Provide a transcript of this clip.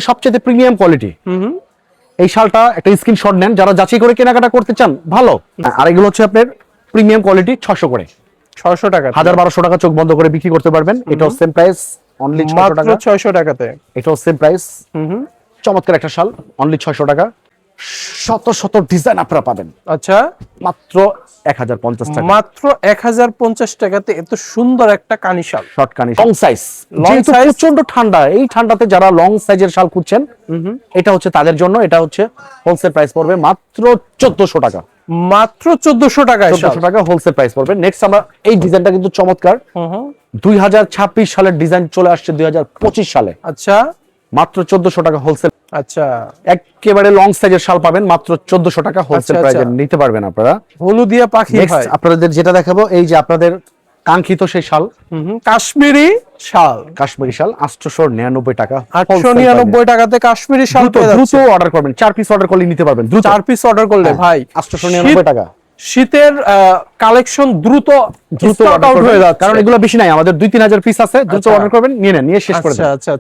সবচেয়ে premium quality. এই শালটা একটা স্ক্রিনশট নেন যারা যাচাই করে কেনাকাটা করতে চান, ভালো। আর এগুলো হচ্ছে আপনার প্রিমিয়াম কোয়ালিটি, 600 করে, 600 টাকা, 1000-1200 টাকা চোখ বন্ধ করে বিক্রি করতে পারবেন। এটাও সেম প্রাইস, অনলি 600 টাকা। 600 টাকাতে এটাও সেম প্রাইস। চমৎকার একটা শাল, অনলি 600 টাকা। শত শত ডিজাইন আপনারা পাবেন, আচ্ছা, মাত্র 1050 টাকা। মাত্র 1050 টাকাতে এত সুন্দর একটা কানি শাল, শর্ট কানি, লং সাইজ। Long যেহেতু size। প্রচন্ড ঠান্ডা, এই ঠান্ডাতে যারা লং সাইজের শাল খুঁজছেন, এটা হচ্ছে তাদের জন্য। এটা হচ্ছে হোলসেল প্রাইস পড়বে মাত্র 1400 টাকা। মাত্র 1400 টাকায় শাল। 1400 টাকা হোলসেল প্রাইস পড়বে। নেক্সট আমরা এই ডিজাইনটা কিন্তু চমৎকার, 2026 সালের ডিজাইন চলে আসছে 2025 সালে, আচ্ছা মাত্র 1400 টাকা হোলসেল। আচ্ছা, একেবারে লং সাইজের শাল পাবেন মাত্র 1400 টাকা হোলসেল আচ্ছা, প্রাইসে আচ্ছা। নিতে পারবেন আপনারা। হলুদিয়া পাখি নেক্সট ভাই, আপনাদের যেটা দেখাবো, এই যে আপনাদের কাঙ্ক্ষিত সেই শাল, কাশ্মীরি শাল, কাশ্মীরি শাল 899 টাকা, 899 টাকাতে কাশ্মীরি শাল পেয়ে দ্রুত যাচ্ছে। অর্ডার করবেন, 4 পিস অর্ডার করলে নিতে পারবেন দ্রুত। 4 পিস অর্ডার করলে ভাই 899 টাকা। শীতের কালেকশন দ্রুত দ্রুত stock অর্ডার out করবেন, হয়ে যাচ্ছে। কারণ এগুলো বেশি নাই, আমাদের 2-3000 পিস আছে। দ্রুত আচ্ছা। অর্ডার করবেন, নিয়ে নেন, নিয়ে শেষ করে আচ্ছা দেন। আচ্ছা।